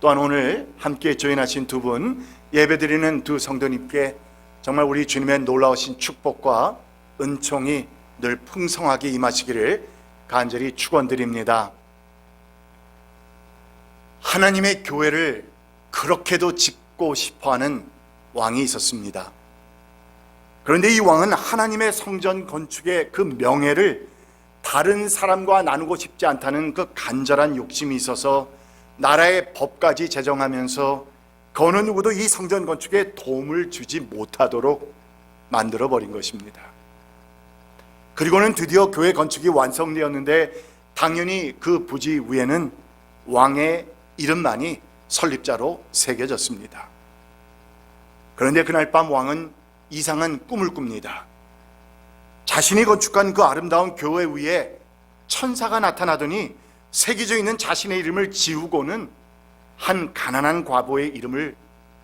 또한 오늘 함께 조인하신 두 분, 예배드리는 두 성도님께 정말 우리 주님의 놀라우신 축복과 은총이 늘 풍성하게 임하시기를 간절히 축원드립니다. 하나님의 교회를 그렇게도 짓고 싶어하는 왕이 있었습니다. 그런데 이 왕은 하나님의 성전 건축의 그 명예를 다른 사람과 나누고 싶지 않다는 그 간절한 욕심이 있어서 나라의 법까지 제정하면서 그 어느 누구도 이 성전 건축에 도움을 주지 못하도록 만들어 버린 것입니다. 그리고는 드디어 교회 건축이 완성되었는데 당연히 그 부지 위에는 왕의 이름만이 설립자로 새겨졌습니다. 그런데 그날 밤 왕은 이상한 꿈을 꿉니다. 자신이 건축한 그 아름다운 교회 위에 천사가 나타나더니 새겨져 있는 자신의 이름을 지우고는 한 가난한 과부의 이름을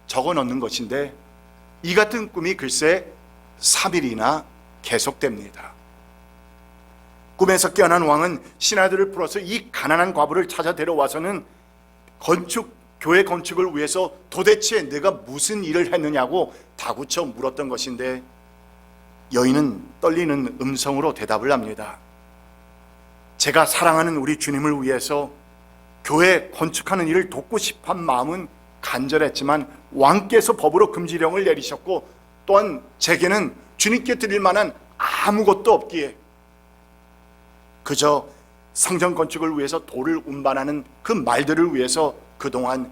적어 넣는 것인데, 이 같은 꿈이 글쎄 3일이나 계속됩니다. 꿈에서 깨어난 왕은 신하들을 풀어서 이 가난한 과부를 찾아 데려와서는 교회 건축을 위해서 도대체 내가 무슨 일을 했느냐고 다구쳐 물었던 것인데, 여인은 떨리는 음성으로 대답을 합니다. 제가 사랑하는 우리 주님을 위해서 교회 건축하는 일을 돕고 싶은 마음은 간절했지만 왕께서 법으로 금지령을 내리셨고, 또한 제게는 주님께 드릴 만한 아무것도 없기에 그저 성전 건축을 위해서 돌을 운반하는 그 말들을 위해서 그동안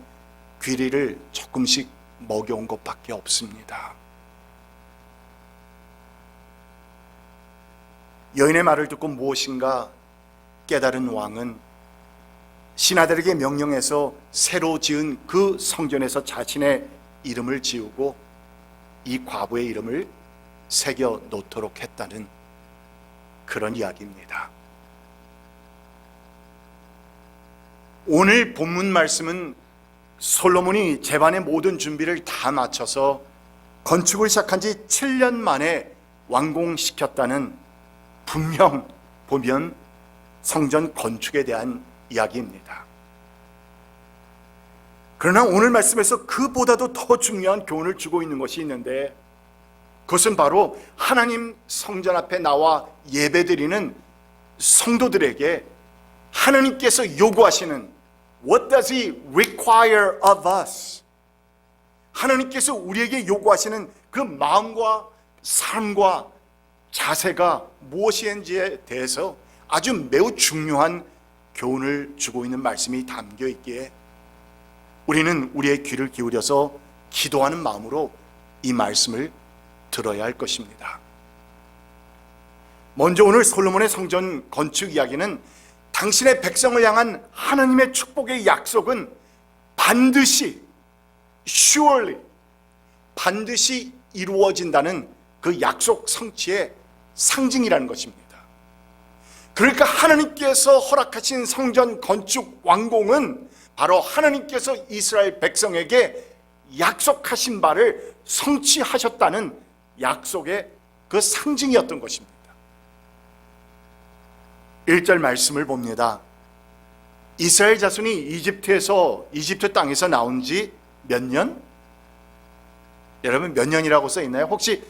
귀리를 조금씩 먹여온 것밖에 없습니다. 여인의 말을 듣고 무엇인가 깨달은 왕은 신하들에게 명령해서 새로 지은 그 성전에서 자신의 이름을 지우고 이 과부의 이름을 새겨 놓도록 했다는 그런 이야기입니다. 오늘 본문 말씀은 솔로몬이 제반의 모든 준비를 다 마쳐서 건축을 시작한 지 7년 만에 완공시켰다는, 분명 보면 성전 건축에 대한 이야기입니다. 그러나 오늘 말씀에서 그보다도 더 중요한 교훈을 주고 있는 것이 있는데, 그것은 바로 하나님 성전 앞에 나와 예배드리는 성도들에게 하나님께서 요구하시는 What does He require of us? 하나님께서 우리에게 요구하시는 그 마음과 삶과 자세가 무엇인지에 대해서 아주 매우 중요한 교훈을 주고 있는 말씀이 담겨 있기에 우리는 우리의 귀를 기울여서 기도하는 마음으로 이 말씀을 들어야 할 것입니다. 먼저 오늘 솔로몬의 성전 건축 이야기는 당신의 백성을 향한 하나님의 축복의 약속은 반드시, surely, 반드시 이루어진다는 그 약속 성취의 상징이라는 것입니다. 그러니까 하나님께서 허락하신 성전 건축 완공은 바로 하나님께서 이스라엘 백성에게 약속하신 바를 성취하셨다는 약속의 그 상징이었던 것입니다. 1절 말씀을 봅니다. 이스라엘 자손이 이집트 땅에서 나온 지 몇 년? 여러분 몇 년이라고 써 있나요? 혹시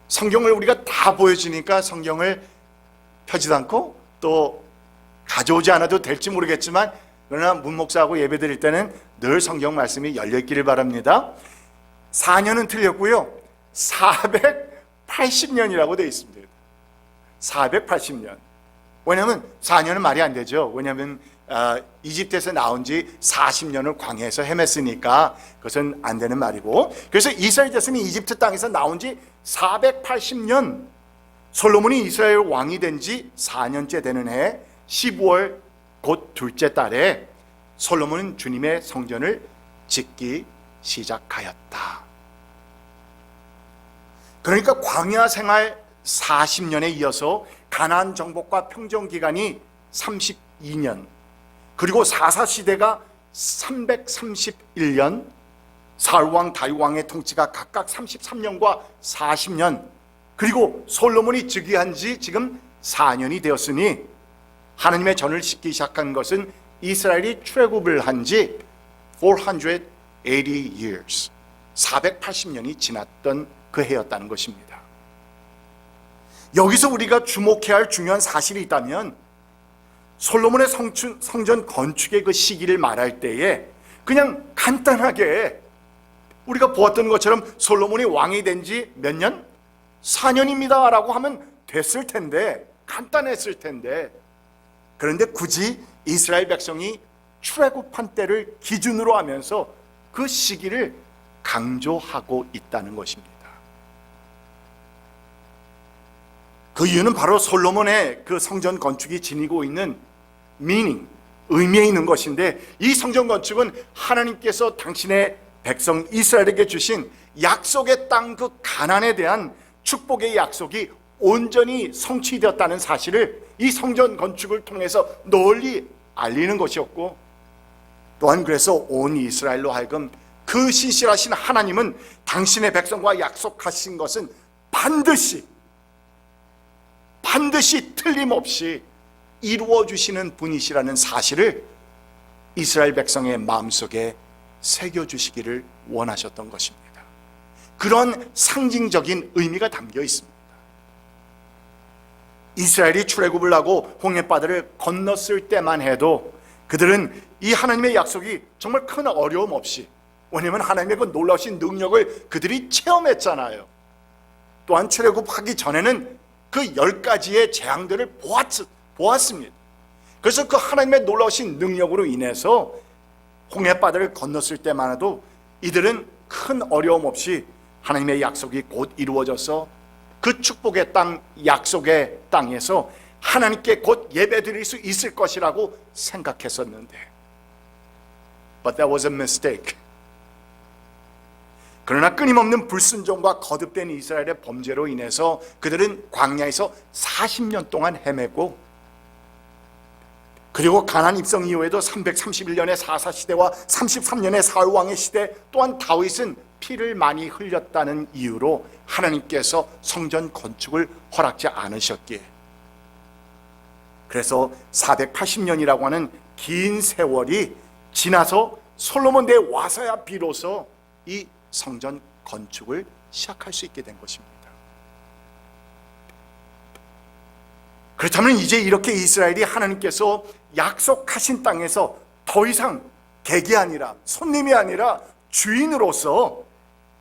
성경을 우리가 다 보여주니까 성경을 펴지도 않고 또 가져오지 않아도 될지 모르겠지만, 그러나 문 목사하고 예배 드릴 때는 늘 성경 말씀이 열려있기를 바랍니다. 4년은 틀렸고요, 480년이라고 되어 있습니다. 480년. 왜냐하면 4년은 말이 안 되죠. 왜냐하면 이집트에서 나온 지 40년을 광야에서 헤맸으니까 그것은 안 되는 말이고, 그래서 이스라엘 자손이 이집트 땅에서 나온 지 480년, 솔로몬이 이스라엘 왕이 된 지 4년째 되는 해 15월 곧 둘째 달에 솔로몬은 주님의 성전을 짓기 시작하였다. 그러니까 광야 생활 40년에 이어서 가나안 정복과 평정 기간이 32년, 그리고 사사시대가 331년, 사울왕 다윗왕의 통치가 각각 33년과 40년, 그리고 솔로몬이 즉위한 지 지금 4년이 되었으니 하나님의 전을 짓기 시작한 것은 이스라엘이 출애굽을 한 지 480 years, 480년이 지났던 그 해였다는 것입니다. 여기서 우리가 주목해야 할 중요한 사실이 있다면, 솔로몬의 성전 건축의 그 시기를 말할 때에 그냥 간단하게 우리가 보았던 것처럼 솔로몬이 왕이 된 지 몇 년? 4년입니다 라고 하면 됐을 텐데, 간단했을 텐데, 그런데 굳이 이스라엘 백성이 출애굽한 때를 기준으로 하면서 그 시기를 강조하고 있다는 것입니다. 그 이유는 바로 솔로몬의 그 성전 건축이 지니고 있는 meaning, 의미에 있는 것인데, 이 성전 건축은 하나님께서 당신의 백성 이스라엘에게 주신 약속의 땅 그 가나안에 대한 축복의 약속이 온전히 성취되었다는 사실을 이 성전 건축을 통해서 널리 알리는 것이었고, 또한 그래서 온 이스라엘로 하여금 그 신실하신 하나님은 당신의 백성과 약속하신 것은 반드시 틀림없이 이루어 주시는 분이시라는 사실을 이스라엘 백성의 마음속에 새겨주시기를 원하셨던 것입니다. 그런 상징적인 의미가 담겨 있습니다. 이스라엘이 출애굽을 하고 홍해바다를 건넜을 때만 해도 그들은 이 하나님의 약속이 정말 큰 어려움 없이, 왜냐하면 하나님의 그 놀라우신 능력을 그들이 체험했잖아요. 또한 출애굽하기 전에는 그 10가지의 재앙들을 보았습니다. 그래서 그 하나님의 놀라우신 능력으로 인해서 홍해바다를 건넜을 때만 해도 이들은 큰 어려움 없이 하나님의 약속이 곧 이루어져서 그 축복의 땅, 약속의 땅에서 하나님께 곧 예배드릴 수 있을 것이라고 생각했었는데, But that was a mistake. 그러나 끊임없는 불순종과 거듭된 이스라엘의 범죄로 인해서 그들은 광야에서 40년 동안 헤매고, 그리고 가나안 입성 이후에도 331년의 사사시대와 33년의 사울왕의 시대, 또한 다윗은 피를 많이 흘렸다는 이유로 하나님께서 성전 건축을 허락지 않으셨기에, 그래서 480년이라고 하는 긴 세월이 지나서 솔로몬 때에 와서야 비로소 이 성전 건축을 시작할 수 있게 된 것입니다. 그렇다면 이제 이렇게 이스라엘이 하나님께서 약속하신 땅에서 더 이상 객이 아니라, 손님이 아니라 주인으로서,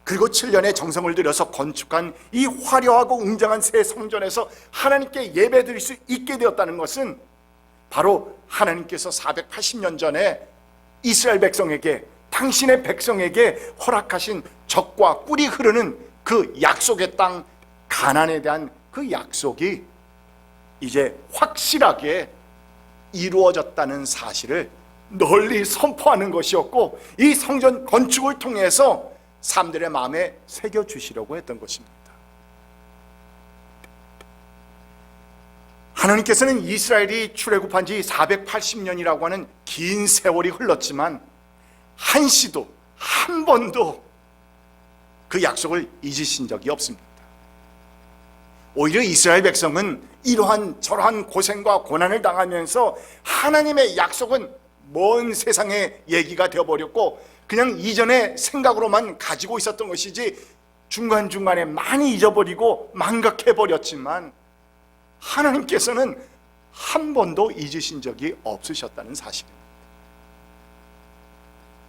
그리고 7년의 정성을 들여서 건축한 이 화려하고 웅장한 새 성전에서 하나님께 예배드릴 수 있게 되었다는 것은 바로 하나님께서 480년 전에 이스라엘 백성에게, 당신의 백성에게 허락하신 젖과 꿀이 흐르는 그 약속의 땅 가나안에 대한 그 약속이 이제 확실하게 이루어졌다는 사실을 널리 선포하는 것이었고, 이 성전 건축을 통해서 사람들의 마음에 새겨주시려고 했던 것입니다. 하나님께서는 이스라엘이 출애굽한 지 480년이라고 하는 긴 세월이 흘렀지만 한시도, 한 번도 그 약속을 잊으신 적이 없습니다. 오히려 이스라엘 백성은 이러한 저러한 고생과 고난을 당하면서 하나님의 약속은 먼 세상의 얘기가 되어버렸고, 그냥 이전의 생각으로만 가지고 있었던 것이지 중간중간에 많이 잊어버리고 망각해버렸지만, 하나님께서는 한 번도 잊으신 적이 없으셨다는 사실입니다.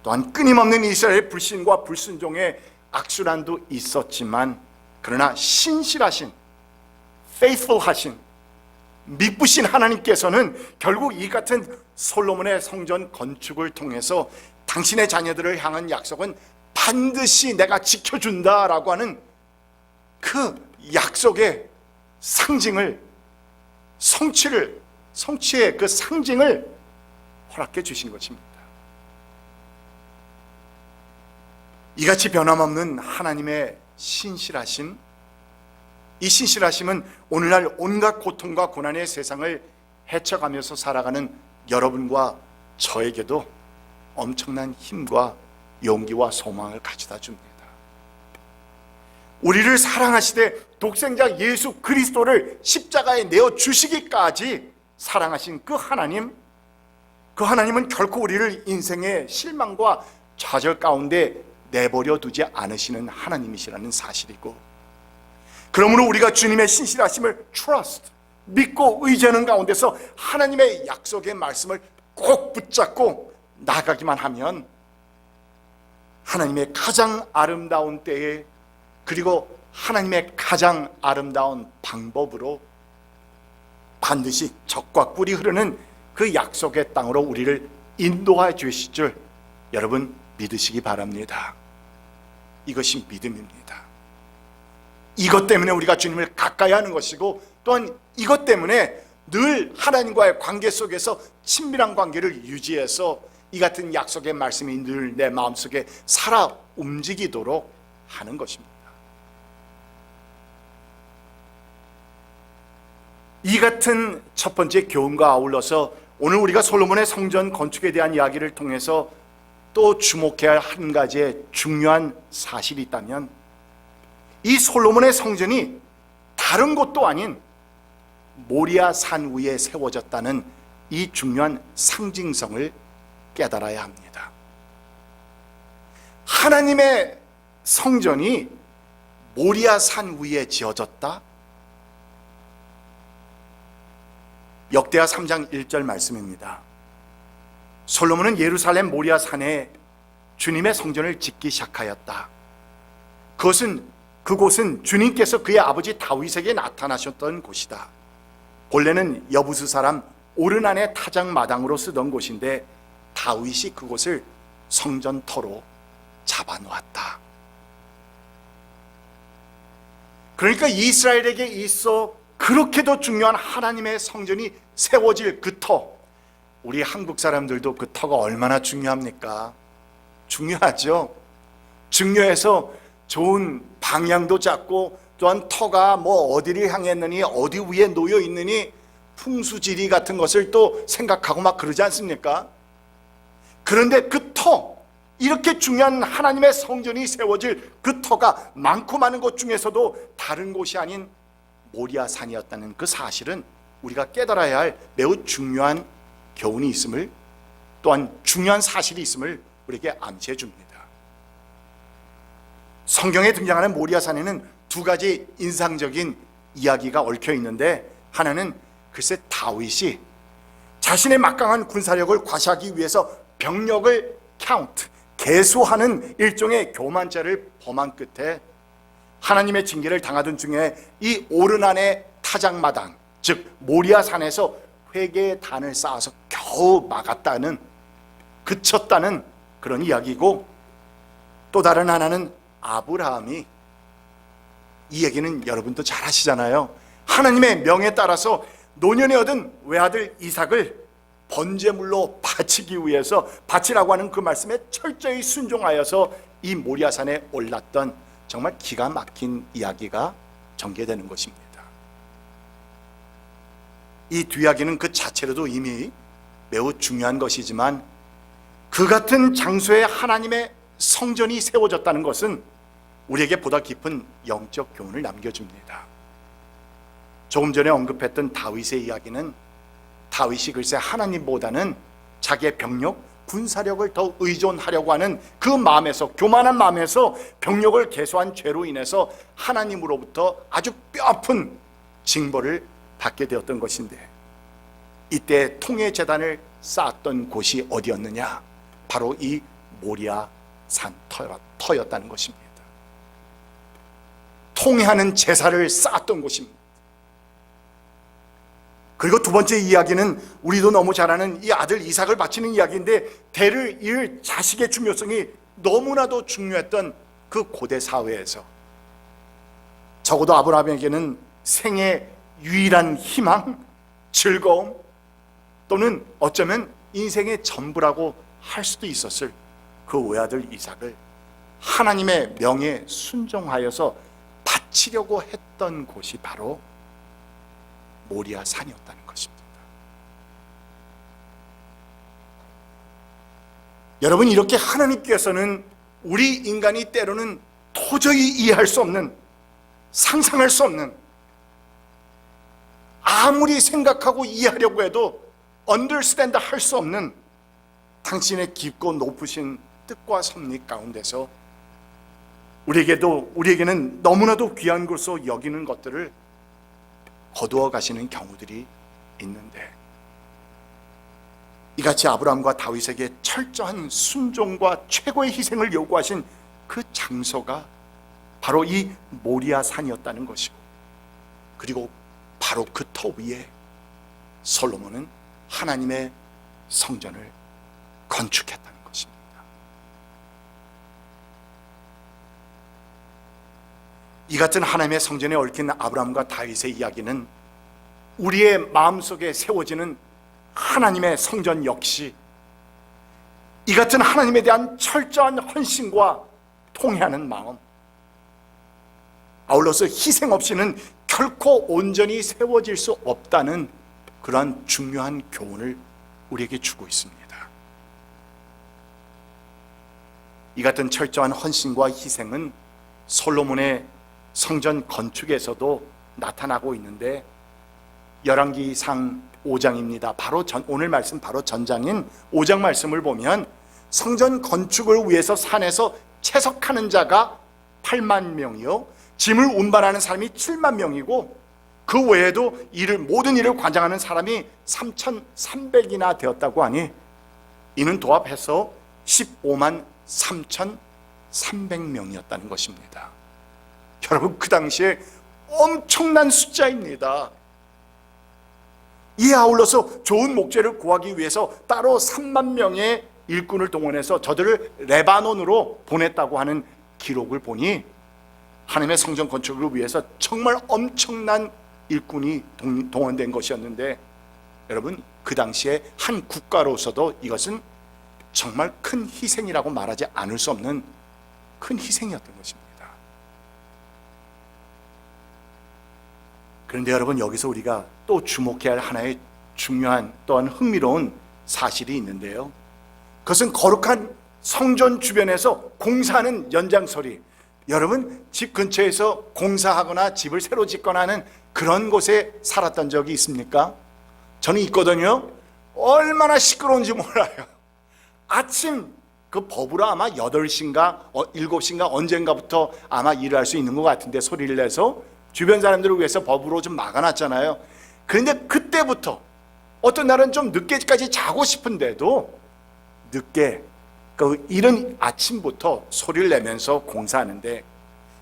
또한 끊임없는 이스라엘의 불신과 불순종의 악순환도 있었지만, 그러나 신실하신, faithful하신, 믿으신 하나님께서는 결국 이 같은 솔로몬의 성전 건축을 통해서 당신의 자녀들을 향한 약속은 반드시 내가 지켜준다라고 하는 그 약속의 상징을, 성취의 그 상징을 허락해 주신 것입니다. 이같이 변함없는 하나님의 신실하심, 이 신실하심은 오늘날 온갖 고통과 고난의 세상을 헤쳐가면서 살아가는 여러분과 저에게도 엄청난 힘과 용기와 소망을 가져다 줍니다. 우리를 사랑하시되 독생자 예수 그리스도를 십자가에 내어 주시기까지 사랑하신 그 하나님은 결코 우리를 인생의 실망과 좌절 가운데 내버려 두지 않으시는 하나님이시라는 사실이고, 그러므로 우리가 주님의 신실하심을 trust, 믿고 의지하는 가운데서 하나님의 약속의 말씀을 꼭 붙잡고 나가기만 하면 하나님의 가장 아름다운 때에, 그리고 하나님의 가장 아름다운 방법으로 반드시 적과 꿀이 흐르는 그 약속의 땅으로 우리를 인도해 주실 줄 여러분 믿으시기 바랍니다. 이것이 믿음입니다. 이것 때문에 우리가 주님을 가까이 하는 것이고, 또한 이것 때문에 늘 하나님과의 관계 속에서 친밀한 관계를 유지해서 이 같은 약속의 말씀이 늘 내 마음속에 살아 움직이도록 하는 것입니다. 이 같은 첫 번째 교훈과 아울러서 오늘 우리가 솔로몬의 성전 건축에 대한 이야기를 통해서 또 주목해야 할 한 가지의 중요한 사실이 있다면, 이 솔로몬의 성전이 다른 곳도 아닌 모리아 산 위에 세워졌다는 이 중요한 상징성을 깨달아야 합니다. 하나님의 성전이 모리아 산 위에 지어졌다? 역대하 3장 1절 말씀입니다. 솔로몬은 예루살렘 모리아 산에 주님의 성전을 짓기 시작하였다. 그곳은 주님께서 그의 아버지 다윗에게 나타나셨던 곳이다. 본래는 여부스 사람 오르난의 타작 마당으로 쓰던 곳인데 다윗이 그곳을 성전터로 잡아놓았다. 그러니까 이스라엘에게 있어 그렇게도 중요한 하나님의 성전이 세워질 그 터, 우리 한국 사람들도 그 터가 얼마나 중요합니까? 중요하죠. 중요해서 좋은 방향도 잡고, 또한 터가 뭐 어디를 향했느니 어디 위에 놓여 있느니 풍수지리 같은 것을 또 생각하고 막 그러지 않습니까? 그런데 그 터, 이렇게 중요한 하나님의 성전이 세워질 그 터가 많고 많은 곳 중에서도 다른 곳이 아닌 모리아 산이었다는 그 사실은 우리가 깨달아야 할 매우 중요한 교훈이 있음을, 또한 중요한 사실이 있음을 우리에게 암시해 줍니다. 성경에 등장하는 모리아 산에는 두 가지 인상적인 이야기가 얽혀 있는데, 하나는 글쎄 다윗이 자신의 막강한 군사력을 과시하기 위해서 병력을 계수하는 일종의 교만죄를 범한 끝에 하나님의 징계를 당하던 중에 이 오르난의 타작마당, 즉 모리아 산에서 회개의 단을 쌓아서 겨우 막았다는, 그쳤다는 그런 이야기고, 또 다른 하나는 아브라함이, 이 얘기는 여러분도 잘 아시잖아요. 하나님의 명에 따라서 노년에 얻은 외아들 이삭을 번제물로 바치기 위해서, 바치라고 하는 그 말씀에 철저히 순종하여서 이 모리아산에 올랐던 정말 기가 막힌 이야기가 전개되는 것입니다. 이 뒤이야기는 그 자체로도 이미 매우 중요한 것이지만, 그 같은 장소에 하나님의 성전이 세워졌다는 것은 우리에게 보다 깊은 영적 교훈을 남겨줍니다. 조금 전에 언급했던 다윗의 이야기는, 다윗이 글쎄 하나님보다는 자기의 병력, 군사력을 더 의존하려고 하는 그 마음에서, 교만한 마음에서 병력을 개수한 죄로 인해서 하나님으로부터 아주 뼈아픈 징벌을 받게 되었던 것인데, 이때 통회 제단을 쌓았던 곳이 어디였느냐? 바로 이 모리아 산 터였다는 것입니다. 통회하는 제사를 쌓았던 곳입니다. 그리고 두 번째 이야기는 우리도 너무 잘 아는 이 아들 이삭을 바치는 이야기인데, 대를 이을 자식의 중요성이 너무나도 중요했던 그 고대 사회에서 적어도 아브라함에게는 생의 유일한 희망, 즐거움, 또는 어쩌면 인생의 전부라고 할 수도 있었을 그 외아들 이삭을 하나님의 명에 순종하여서 바치려고 했던 곳이 바로 모리아 산이었다는 것입니다. 여러분, 이렇게 하나님께서는 우리 인간이 때로는 도저히 이해할 수 없는, 상상할 수 없는, 아무리 생각하고 이해하려고 해도 understand 할 수 없는 당신의 깊고 높으신 뜻과 섭리 가운데서 우리에게는 너무나도 귀한 것으로 여기는 것들을 거두어 가시는 경우들이 있는데, 이같이 아브라함과 다윗에게 철저한 순종과 최고의 희생을 요구하신 그 장소가 바로 이 모리아 산이었다는 것이고, 그리고 바로 그 터 위에 솔로몬은 하나님의 성전을 건축했다는 것입니다. 이 같은 하나님의 성전에 얽힌 아브라함과 다윗의 이야기는 우리의 마음속에 세워지는 하나님의 성전 역시 이 같은 하나님에 대한 철저한 헌신과 통회하는 마음, 아울러서 희생 없이는 결코 온전히 세워질 수 없다는 그러한 중요한 교훈을 우리에게 주고 있습니다. 이 같은 철저한 헌신과 희생은 솔로몬의 성전 건축에서도 나타나고 있는데, 열왕기상 5장입니다. 오늘 말씀 바로 전장인 5장 말씀을 보면 성전 건축을 위해서 산에서 채석하는 자가 8만 명이요, 짐을 운반하는 사람이 7만 명이고, 그 외에도 모든 일을 관장하는 사람이 3,300이나 되었다고 하니, 이는 도합해서 15만 3,300명이었다는 것입니다. 여러분, 그 당시에 엄청난 숫자입니다. 이에 아울러서 좋은 목재를 구하기 위해서 따로 3만 명의 일꾼을 동원해서 저들을 레바논으로 보냈다고 하는 기록을 보니, 하나님의 성전 건축을 위해서 정말 엄청난 일꾼이 동원된 것이었는데, 여러분, 그 당시에 한 국가로서도 이것은 정말 큰 희생이라고 말하지 않을 수 없는 큰 희생이었던 것입니다. 그런데 여러분, 여기서 우리가 또 주목해야 할 하나의 중요한 또한 흥미로운 사실이 있는데요, 그것은 거룩한 성전 주변에서 공사하는 연장소리. 여러분, 집 근처에서 공사하거나 집을 새로 짓거나 하는 그런 곳에 살았던 적이 있습니까? 저는 있거든요. 얼마나 시끄러운지 몰라요. 아침 그 법으로 아마 8시인가 7시인가 언젠가부터 아마 일을 할 수 있는 것 같은데, 소리를 내서 주변 사람들을 위해서 법으로 좀 막아놨잖아요. 그런데 그때부터 어떤 날은 좀 늦게까지 자고 싶은데도 늦게, 그 이른 아침부터 소리를 내면서 공사하는데,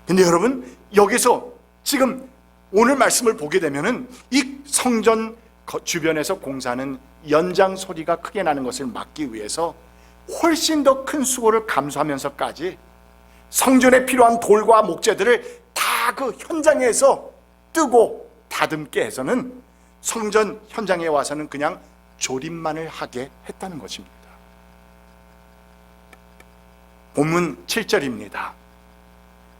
근데 여러분, 여기서 지금 오늘 말씀을 보게 되면은 이 성전 주변에서 공사하는 연장 소리가 크게 나는 것을 막기 위해서 훨씬 더 큰 수고를 감수하면서까지 성전에 필요한 돌과 목재들을 다 그 현장에서 뜨고 다듬게 해서는 성전 현장에 와서는 그냥 조립만을 하게 했다는 것입니다. 본문 7절입니다.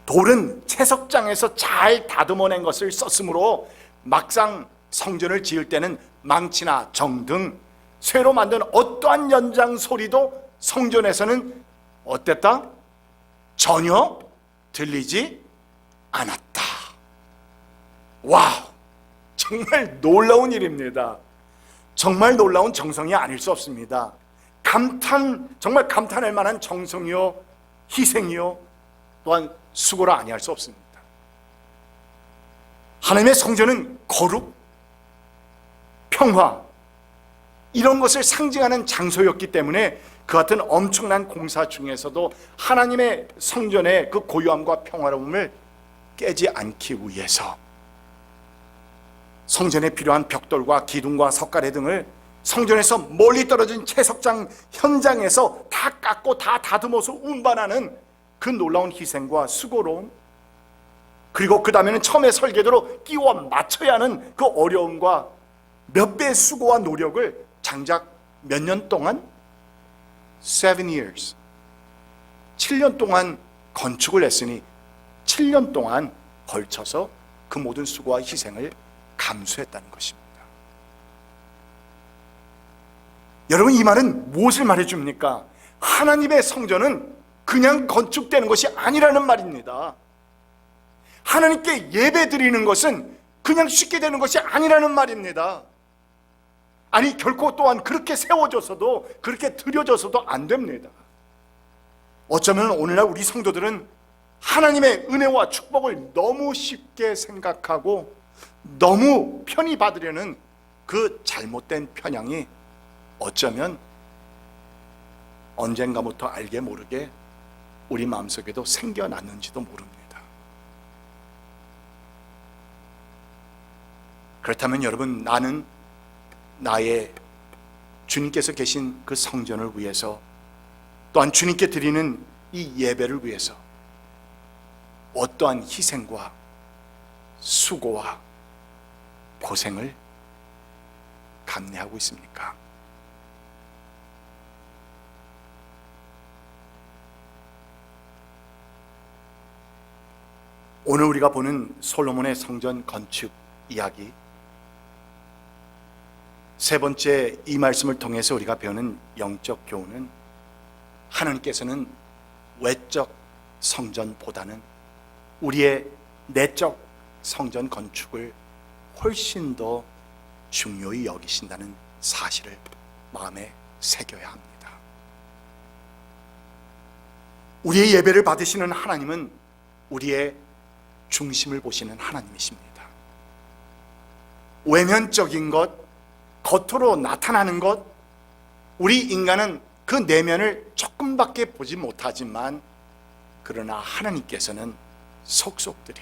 돌은 채석장에서 잘 다듬어낸 것을 썼으므로 막상 성전을 지을 때는 망치나 정 등 쇠로 만든 어떠한 연장 소리도 성전에서는 어땠다? 전혀 들리지 않았다. 와우! 정말 놀라운 일입니다. 정말 놀라운 정성이 아닐 수 없습니다. 정말 감탄할 만한 정성이요, 희생이요, 또한 수고라 아니할 수 없습니다. 하나님의 성전은 거룩, 평화, 이런 것을 상징하는 장소였기 때문에 그 같은 엄청난 공사 중에서도 하나님의 성전의 그 고요함과 평화로움을 깨지 않기 위해서 성전에 필요한 벽돌과 기둥과 석가래 등을 성전에서 멀리 떨어진 채석장 현장에서 다 깎고 다 다듬어서 운반하는 그 놀라운 희생과 수고로움, 그리고 그 다음에는 처음에 설계도로 끼워 맞춰야 하는 그 어려움과 몇 배의 수고와 노력을 장작 몇 년 동안 7 years 7년 동안 건축을 했으니 7년 동안 걸쳐서 그 모든 수고와 희생을 감수했다는 것입니다. 여러분, 이 말은 무엇을 말해줍니까? 하나님의 성전은 그냥 건축되는 것이 아니라는 말입니다. 하나님께 예배 드리는 것은 그냥 쉽게 되는 것이 아니라는 말입니다. 아니, 결코 또한 그렇게 세워져서도, 그렇게 드려져서도 안 됩니다. 어쩌면 오늘날 우리 성도들은 하나님의 은혜와 축복을 너무 쉽게 생각하고 너무 편히 받으려는 그 잘못된 편향이 어쩌면 언젠가부터 알게 모르게 우리 마음속에도 생겨났는지도 모릅니다. 그렇다면 여러분, 나는 나의 주님께서 계신 그 성전을 위해서, 또한 주님께 드리는 이 예배를 위해서 어떠한 희생과 수고와 고생을 감내하고 있습니까? 오늘 우리가 보는 솔로몬의 성전 건축 이야기, 세 번째 이 말씀을 통해서 우리가 배우는 영적 교훈은 하나님께서는 외적 성전보다는 우리의 내적 성전 건축을 훨씬 더 중요히 여기신다는 사실을 마음에 새겨야 합니다. 우리의 예배를 받으시는 하나님은 우리의 중심을 보시는 하나님이십니다. 외면적인 것, 겉으로 나타나는 것, 우리 인간은 그 내면을 조금밖에 보지 못하지만 그러나 하나님께서는 속속들이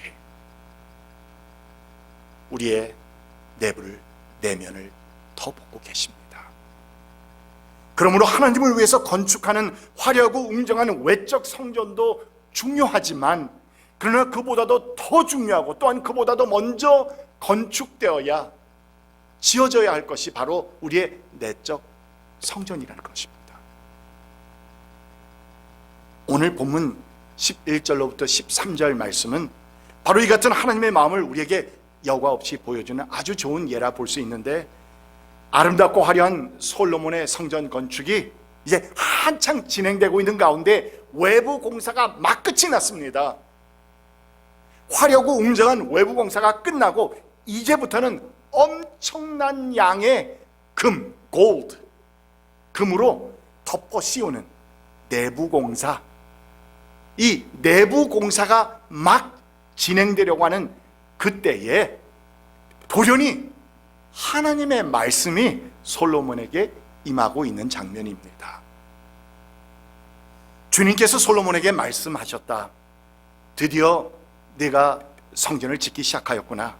우리의 내면을 더 보고 계십니다. 그러므로 하나님을 위해서 건축하는 화려하고 웅장한 외적 성전도 중요하지만, 그러나 그보다도 더 중요하고 또한 그보다도 먼저 건축되어야, 지어져야 할 것이 바로 우리의 내적 성전이라는 것입니다. 오늘 본문 11절로부터 13절 말씀은 바로 이 같은 하나님의 마음을 우리에게 여과 없이 보여주는 아주 좋은 예라 볼 수 있는데, 아름답고 화려한 솔로몬의 성전 건축이 이제 한창 진행되고 있는 가운데 외부 공사가 막 끝이 났습니다. 화려하고 웅장한 외부 공사가 끝나고 이제부터는 엄청난 양의 골드, 금으로 덮어 씌우는 내부 공사, 이 내부 공사가 막 진행되려고 하는 그때에 돌연히 하나님의 말씀이 솔로몬에게 임하고 있는 장면입니다. 주님께서 솔로몬에게 말씀하셨다. 드디어 네가 성전을 짓기 시작하였구나.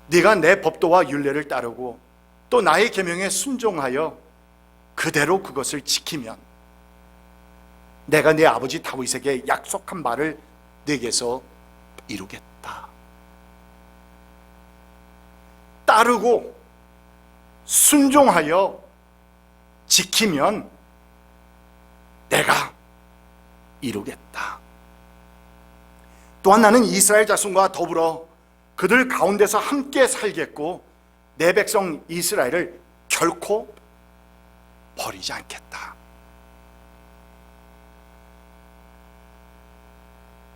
네가 내 법도와 율례를 따르고 또 나의 계명에 순종하여 그대로 그것을 지키면 내가 네 아버지 다윗에게 약속한 바를 네게서 이루겠다. 따르고 순종하여 지키면 내가 이루겠다. 또한 나는 이스라엘 자손과 더불어 그들 가운데서 함께 살겠고 내 백성 이스라엘을 결코 버리지 않겠다.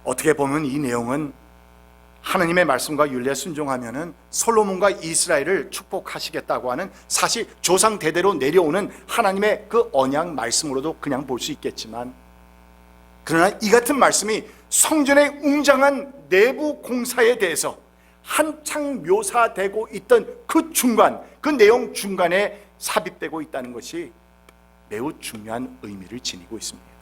어떻게 보면 이 내용은 하나님의 말씀과 율례에 순종하면은 솔로몬과 이스라엘을 축복하시겠다고 하는, 사실 조상 대대로 내려오는 하나님의 그 언약 말씀으로도 그냥 볼 수 있겠지만, 그러나 이 같은 말씀이 성전의 웅장한 내부 공사에 대해서 한창 묘사되고 있던 그 중간, 그 내용 중간에 삽입되고 있다는 것이 매우 중요한 의미를 지니고 있습니다.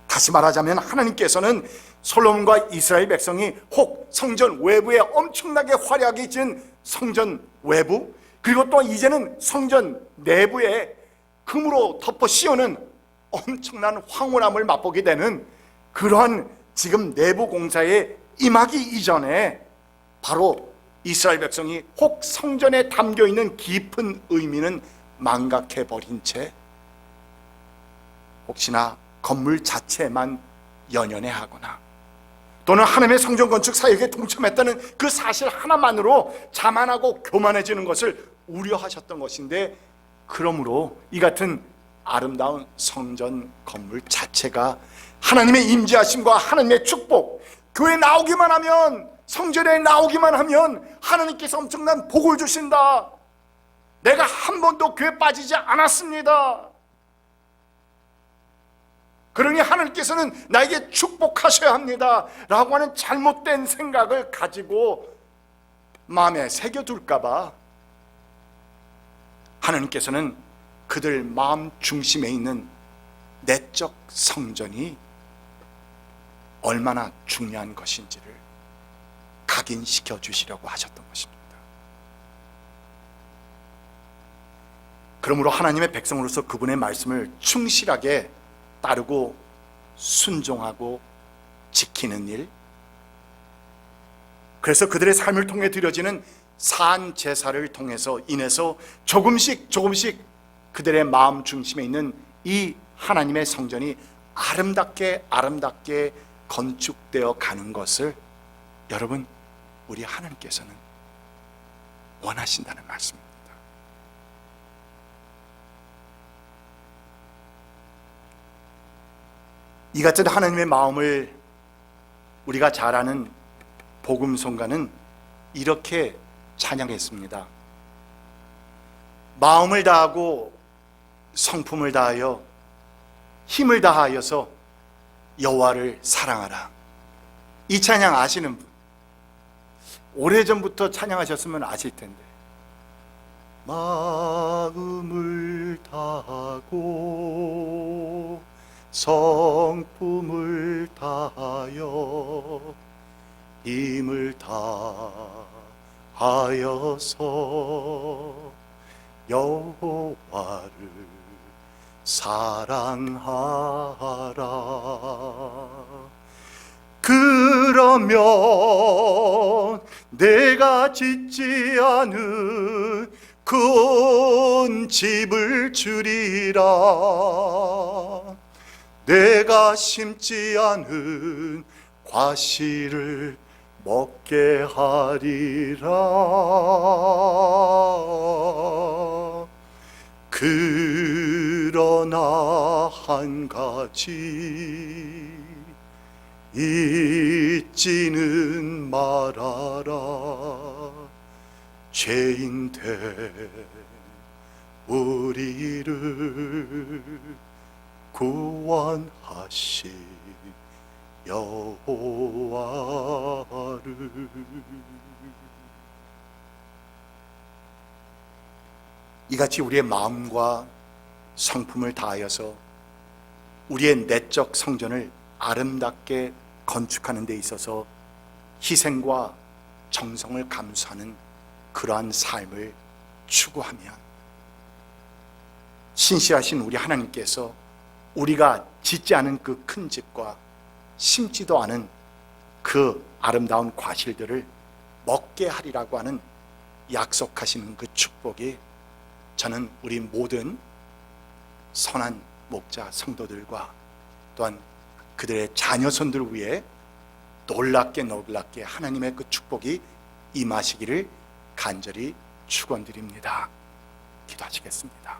다시 말하자면 하나님께서는 솔로몬과 이스라엘 백성이 혹 성전 외부에 엄청나게 화려하게 지은 성전 외부, 그리고 또 이제는 성전 내부에 금으로 덮어 씌우는 엄청난 황홀함을 맛보게 되는 그러한 지금 내부 공사에 임하기 이전에 바로 이스라엘 백성이 혹 성전에 담겨있는 깊은 의미는 망각해버린 채 혹시나 건물 자체만 연연해 하거나 또는 하나님의 성전 건축 사역에 동참했다는 그 사실 하나만으로 자만하고 교만해지는 것을 우려하셨던 것인데, 그러므로 이 같은 아름다운 성전 건물 자체가 하나님의 임재하심과 하나님의 축복, 교회 나오기만 하면, 성전에 나오기만 하면 하나님께서 엄청난 복을 주신다. 내가 한 번도 교회 빠지지 않았습니다. 그러니 하나님께서는 나에게 축복하셔야 합니다 라고 하는 잘못된 생각을 가지고 마음에 새겨둘까 봐 하나님께서는 그들 마음 중심에 있는 내적 성전이 얼마나 중요한 것인지를 각인시켜 주시려고 하셨던 것입니다. 그러므로 하나님의 백성으로서 그분의 말씀을 충실하게 따르고 순종하고 지키는 일, 그래서 그들의 삶을 통해 드려지는 산 제사를 통해서 인해서 조금씩 그들의 마음 중심에 있는 이 하나님의 성전이 아름답게 건축되어 가는 것을 여러분, 우리 하나님께서는 원하신다는 말씀입니다. 이 같은 하나님의 마음을 우리가 잘 아는 복음송가는 이렇게 찬양했습니다. 마음을 다하고 성품을 다하여 힘을 다하여서 여호와를 사랑하라. 이 찬양 아시는 분, 오래전부터 찬양하셨으면 아실 텐데, 마음을 다하고 성품을 다하여 힘을 다하여서 여호와를 사랑하라. 그러면 내가 짓지 않은 큰 집을 주리라. 내가 심지 않은 과실을 먹게 하리라. 그러나 한 가지 잊지는 말아라. 죄인 된 우리를 구원하신 여호와를. 이같이 우리의 마음과 성품을 다하여서 우리의 내적 성전을 아름답게 건축하는 데 있어서 희생과 정성을 감수하는 그러한 삶을 추구하면 신실하신 우리 하나님께서 우리가 짓지 않은 그 큰 집과 심지도 않은 그 아름다운 과실들을 먹게 하리라고 하는 약속하시는 그 축복이 저는 우리 모든 선한 목자 성도들과 또한 그들의 자녀손들 위해 놀랍게 하나님의 그 축복이 임하시기를 간절히 축원드립니다. 기도하시겠습니다.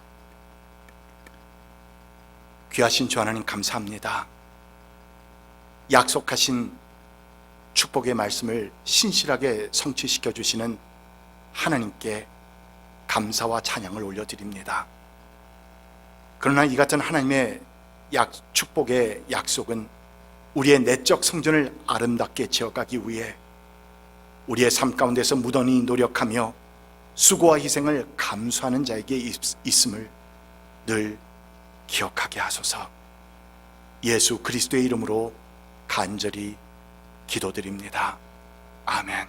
귀하신 주 하나님, 감사합니다. 약속하신 축복의 말씀을 신실하게 성취시켜 주시는 하나님께 감사와 찬양을 올려드립니다. 그러나 이 같은 하나님의 축복의 약속은 우리의 내적 성전을 아름답게 지어가기 위해 우리의 삶 가운데서 무던히 노력하며 수고와 희생을 감수하는 자에게 있음을 늘 기억하게 하소서. 예수 그리스도의 이름으로 간절히 기도드립니다. 아멘.